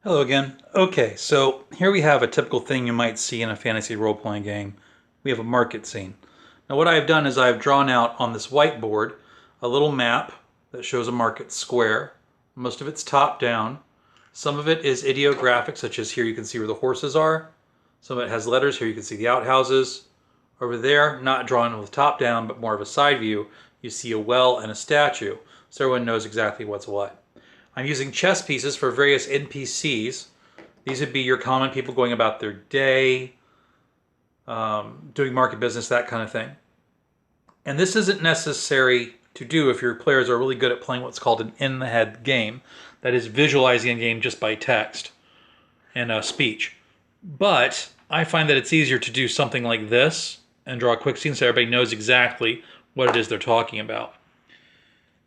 Hello again. Okay, so here we have a typical thing you might see in a fantasy role-playing game. We have a market scene. Now what I've done is I've drawn out on this whiteboard a little map that shows a market square. Most of it's top down. Some of it is ideographic, such as here you can see where the horses are. Some of it has letters. Here you can see the outhouses. Over there, not drawn with top down, but more of a side view, you see a well and a statue, so everyone knows exactly what's what. I'm using chess pieces for various NPCs. These would be your common people going about their day, doing market business, that kind of thing. And this isn't necessary to do if your players are really good at playing what's called an in-the-head game. That is visualizing a game just by text and speech. But I find that it's easier to do something like this and draw a quick scene so everybody knows exactly what it is they're talking about.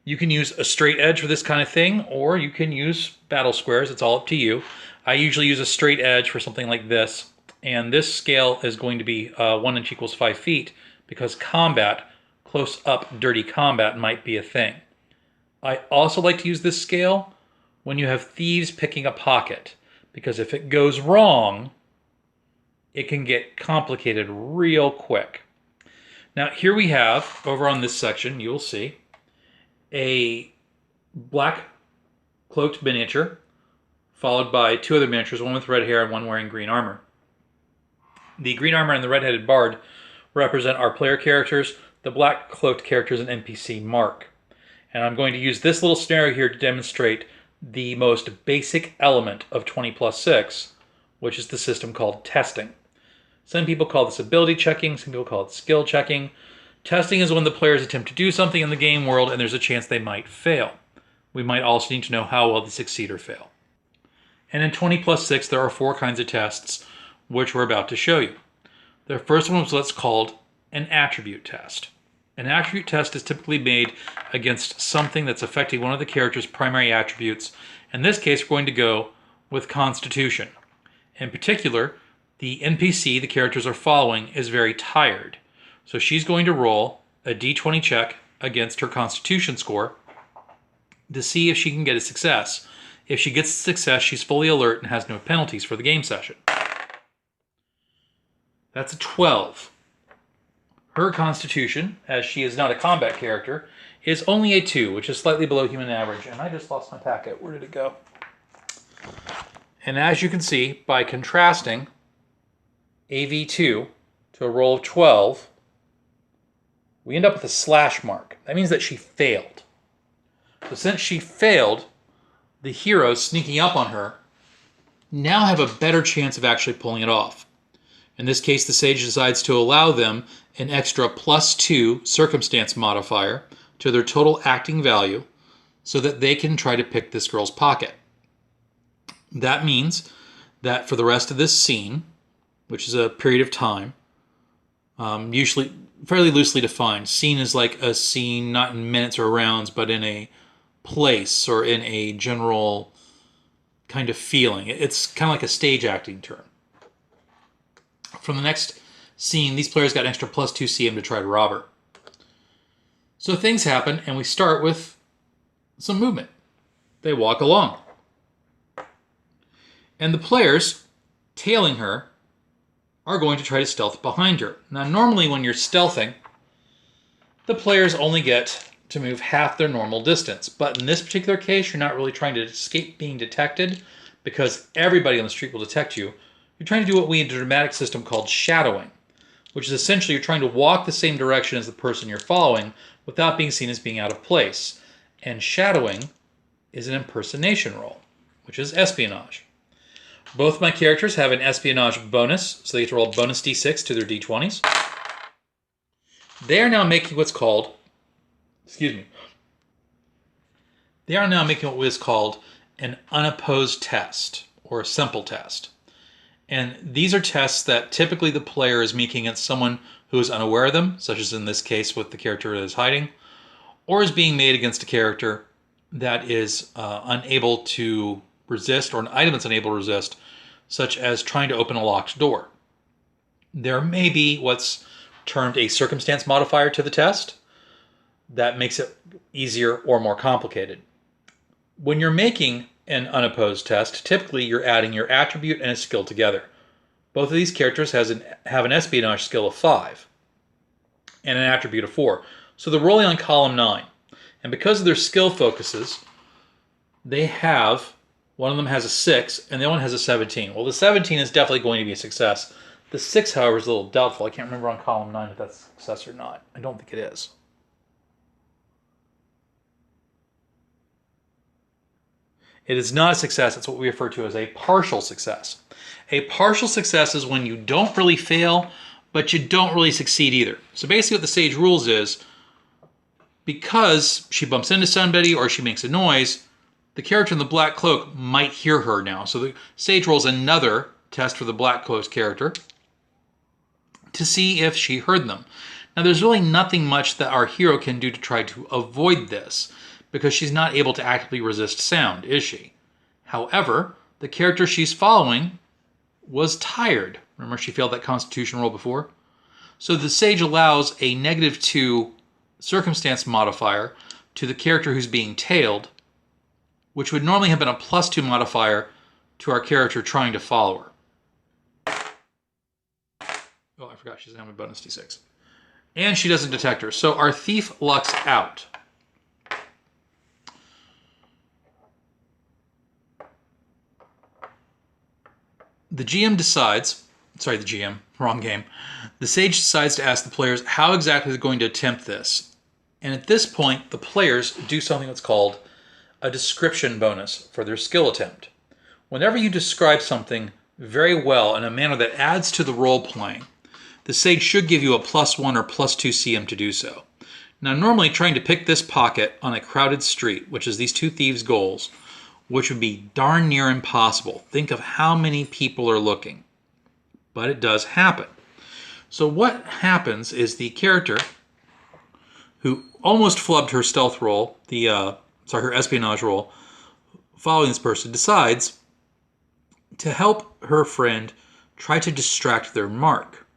You can use a straight edge for this kind of thing, or you can use battle squares. It's all up to you. I usually use a straight edge for something like this, and this scale is going to be 1 inch equals 5 feet because combat, close up dirty combat, might be a thing. I also like to use this scale when you have thieves picking a pocket, because if it goes wrong, it can get complicated real quick. Now here we have, over on this section, you'll see, a black cloaked miniature, followed by two other miniatures, one with red hair and one wearing green armor. The green armor and the red-headed bard represent our player characters. The black cloaked character is an NPC Mark. And I'm going to use this little scenario here to demonstrate the most basic element of 20 plus 6, which is the system called testing. Some people call this ability checking, some people call it skill checking. Testing is when the players attempt to do something in the game world and there's a chance they might fail. We might also need to know how well they succeed or fail. And in 20 plus 6, there are 4 kinds of tests, which we're about to show you. The first one is what's called an attribute test. An attribute test is typically made against something that's affecting one of the character's primary attributes. In this case, we're going to go with Constitution. In particular, the NPC the characters are following is very tired. So she's going to roll a d20 check against her Constitution score to see if she can get a success. If she gets a success, she's fully alert and has no penalties for the game session. That's a 12. Her Constitution, as she is not a combat character, is only a 2, which is slightly below human average. And I just lost my packet. Where did it go? And as you can see, by contrasting AV2 to a roll of 12, we end up with a slash mark. That means that she failed. So since she failed, the heroes sneaking up on her now have a better chance of actually pulling it off. In this case, the sage decides to allow them an extra +2 circumstance modifier to their total acting value so that they can try to pick this girl's pocket. That means that for the rest of this scene, which is a period of time, usually fairly loosely defined. Scene is like a scene not in minutes or rounds, but in a place or in a general kind of feeling. It's kind of like a stage acting term. From the next scene, these players got an extra +2 CM to try to rob her. So things happen, and we start with some movement. They walk along. And the players tailing her are going to try to stealth behind her. Now, normally when you're stealthing, the players only get to move half their normal distance. But in this particular case, you're not really trying to escape being detected because everybody on the street will detect you. You're trying to do what we in a dramatic system called shadowing, which is essentially you're trying to walk the same direction as the person you're following without being seen as being out of place. And shadowing is an impersonation role, which is espionage. Both my characters have an espionage bonus, so they get to roll a bonus d6 to their d20s. They are now making what's called, they are now making what is called an unopposed test, or a simple test. And these are tests that typically the player is making against someone who is unaware of them, such as in this case with the character that is hiding, or is being made against a character that is unable to resist, or an item that's unable to resist, such as trying to open a locked door. There may be what's termed a circumstance modifier to the test that makes it easier or more complicated. When you're making an unopposed test, typically you're adding your attribute and a skill together. Both of these characters have an espionage skill of 5 and an attribute of 4. So they're rolling on column 9. And because of their skill focuses, they have, one of them has a 6 and the other one has a 17. Well, the 17 is definitely going to be a success. The 6, however, is a little doubtful. I can't remember on column 9 if that's a success or not. I don't think it is. It is not a success. It's what we refer to as a partial success. A partial success is when you don't really fail, but you don't really succeed either. So basically what the sage rules is, because she bumps into somebody or she makes a noise, the character in the black cloak might hear her now. So the sage rolls another test for the black cloak's character to see if she heard them. Now there's really nothing much that our hero can do to try to avoid this, because she's not able to actively resist sound, is she? However, the character she's following was tired. Remember, she failed that Constitution roll before? So the sage allows a -2 circumstance modifier to the character who's being tailed, which would normally have been a +2 modifier to our character trying to follow her. Oh, I forgot she's having a bonus D6. And she doesn't detect her. So our thief lucks out. The GM decides, sorry, the GM, wrong game. The sage decides to ask the players how exactly they're going to attempt this. And at this point, the players do something that's called a description bonus for their skill attempt. Whenever you describe something very well in a manner that adds to the role playing, the sage should give you a +1 or +2 CM to do so. Now, normally trying to pick this pocket on a crowded street, which is these two thieves' goals, which would be darn near impossible. Think of how many people are looking. But it does happen. So what happens is the character who almost flubbed her stealth roll, her espionage roll, following this person, decides to help her friend try to distract their mark.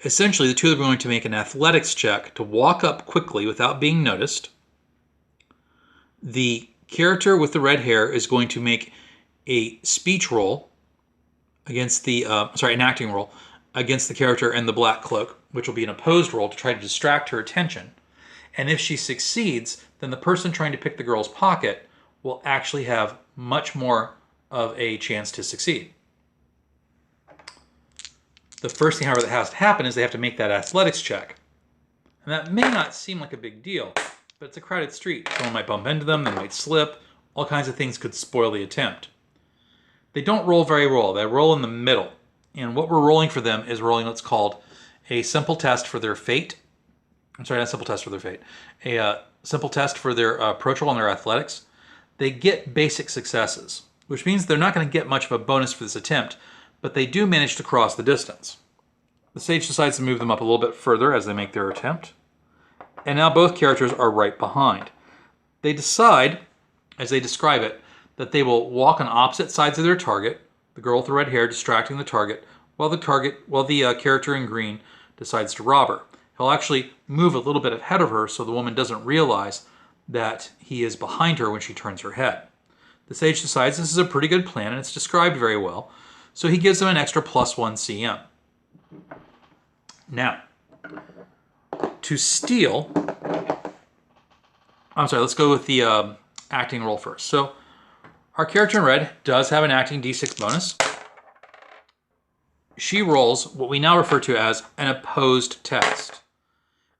Essentially, the two of them are going to make an athletics check to walk up quickly without being noticed. The character with the red hair is going to make a speech roll against the, an acting roll against the character in the black cloak, which will be an opposed roll to try to distract her attention. And if she succeeds, then the person trying to pick the girl's pocket will actually have much more of a chance to succeed. The first thing, however, that has to happen is they have to make that athletics check. And that may not seem like a big deal, but it's a crowded street. Someone might bump into them, they might slip, all kinds of things could spoil the attempt. They don't roll very well, they roll in the middle. And what we're rolling for them is rolling what's called a simple test for their fate. I'm sorry, not a simple test for their fate. A simple test for their approach roll and their athletics. They get basic successes, which means they're not going to get much of a bonus for this attempt, but they do manage to cross the distance. The sage decides to move them up a little bit further as they make their attempt. And now both characters are right behind. They decide, as they describe it, that they will walk on opposite sides of their target, the girl with the red hair distracting the target, while the character in green decides to rob her. He'll actually move a little bit ahead of her so the woman doesn't realize that he is behind her when she turns her head. The sage decides this is a pretty good plan and it's described very well, so he gives them an extra +1 CM. Now, to steal, let's go with the acting roll first. So our character in red does have an acting D6 bonus. She rolls what we now refer to as an opposed test.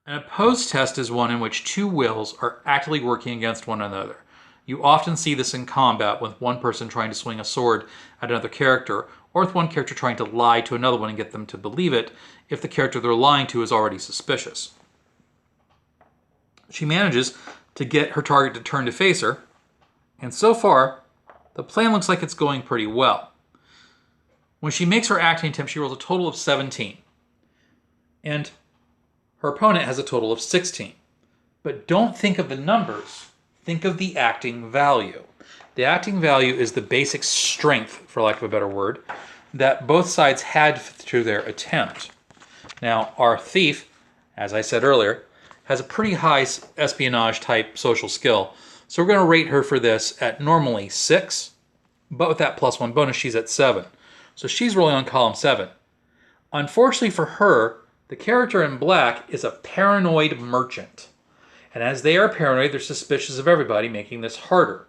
An opposed test is one in which two wills are actively working against one another. You often see this in combat with one person trying to swing a sword at another character, or with one character trying to lie to another one and get them to believe it if the character they're lying to is already suspicious. She manages to get her target to turn to face her, and so far, the plan looks like it's going pretty well. When she makes her acting attempt, she rolls a total of 17. And her opponent has a total of 16. But don't think of the numbers, think of the acting value. The acting value is the basic strength, for lack of a better word, that both sides had through their attempt. Now, our thief, as I said earlier, has a pretty high espionage type social skill. So we're going to rate her for this at normally 6. but with that +1 bonus, she's at 7. So she's rolling on column 7. Unfortunately for her, the character in black is a paranoid merchant. And as they are paranoid, they're suspicious of everybody, making this harder.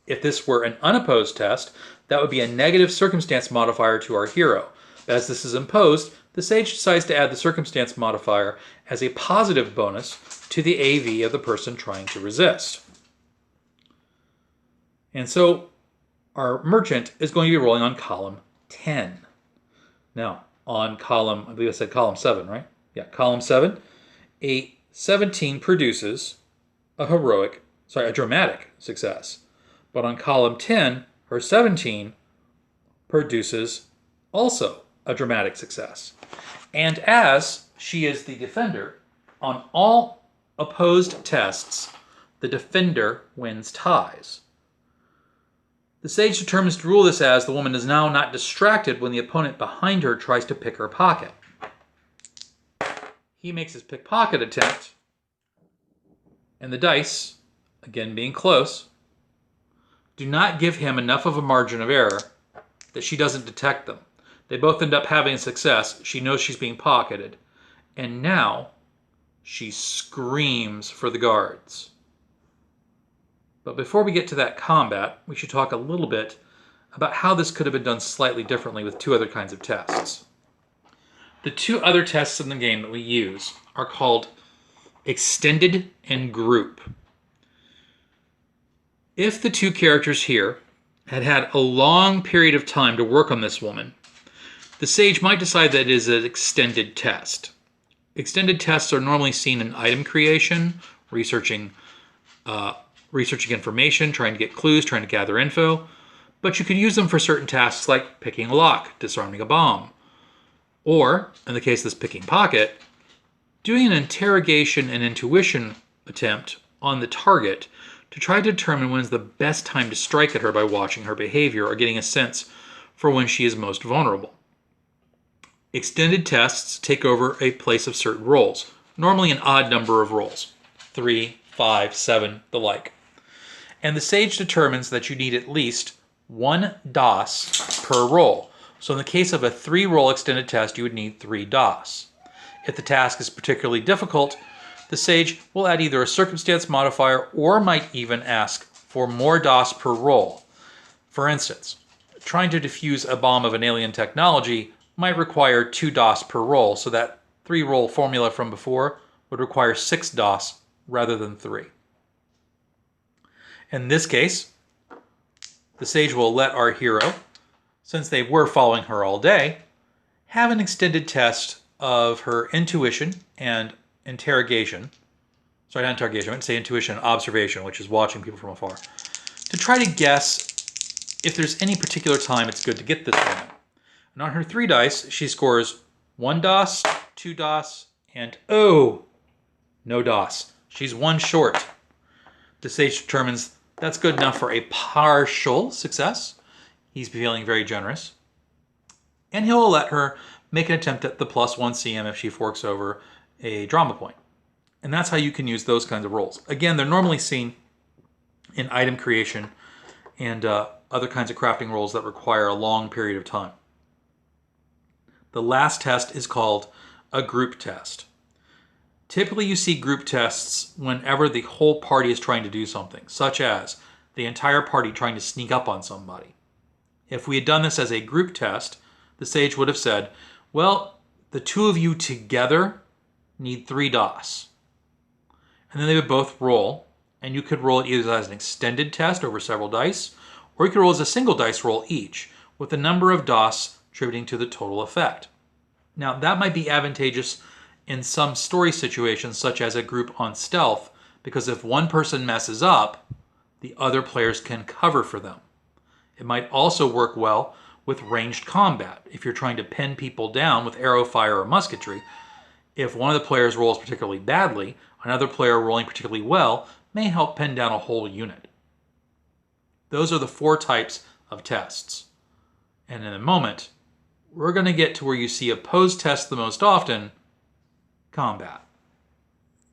If this were an unopposed test, that would be a negative circumstance modifier to our hero. But as this is imposed, the sage decides to add the circumstance modifier as a positive bonus to the AV of the person trying to resist. And so our merchant is going to be rolling on column 10. Now, on column, I believe I said column 7, right? Yeah, column 7, a 17 produces a dramatic success. But on column 10, her 17 produces also a dramatic success. And as she is the defender, on all opposed tests, the defender wins ties. The sage determines to rule this as the woman is now not distracted when the opponent behind her tries to pick her pocket. He makes his pickpocket attempt, and the dice, again being close, do not give him enough of a margin of error that she doesn't detect them. They both end up having success. She knows she's being pocketed, and now she screams for the guards. But before we get to that combat, we should talk a little bit about how this could have been done slightly differently with two other kinds of tests. The two other tests in the game that we use are called extended and group. If the two characters here had had a long period of time to work on this woman, the sage might decide that it is an extended test. Extended tests are normally seen in item creation, researching information, trying to get clues, trying to gather info, but you could use them for certain tasks like picking a lock, disarming a bomb, or, in the case of this picking pocket, doing an interrogation and intuition attempt on the target to try to determine when is the best time to strike at her by watching her behavior or getting a sense for when she is most vulnerable. Extended tests take over a place of certain rolls, normally an odd number of rolls, 3, 5, 7, the like. And the sage determines that you need at least 1 DOS per roll. So in the case of a 3-roll extended test, you would need 3 DOS. If the task is particularly difficult, the sage will add either a circumstance modifier or might even ask for more DOS per roll. For instance, trying to defuse a bomb of an alien technology might require 2 DOS per roll, so that 3-roll formula from before would require 6 DOS rather than 3. In this case, the sage will let our hero, since they were following her all day, have an extended test of her intuition and interrogation. Sorry, not interrogation, I would say intuition and observation, which is watching people from afar, to try to guess if there's any particular time it's good to get this woman. And on her 3 dice, she scores 1 DOS, 2 DOS, and no DOS. She's 1 short. The sage determines that's good enough for a partial success. He's feeling very generous. And he'll let her make an attempt at the +1 CM if she forks over a drama point. And that's how you can use those kinds of rolls. Again, they're normally seen in item creation and other kinds of crafting rolls that require a long period of time. The last test is called a group test. Typically you see group tests whenever the whole party is trying to do something, such as the entire party trying to sneak up on somebody. If we had done this as a group test, the sage would have said, well, the 2 of you together need 3 DOS. And then they would both roll, and you could roll it either as an extended test over several dice, or you could roll as a single dice roll each, with the number of DOS contributing to the total effect. Now, that might be advantageous in some story situations, such as a group on stealth, because if one person messes up, the other players can cover for them. It might also work well with ranged combat. If you're trying to pin people down with arrow fire or musketry, if one of the players rolls particularly badly, another player rolling particularly well may help pin down a whole unit. Those are the 4 types of tests. And in a moment, we're going to get to where you see opposed tests the most often, combat.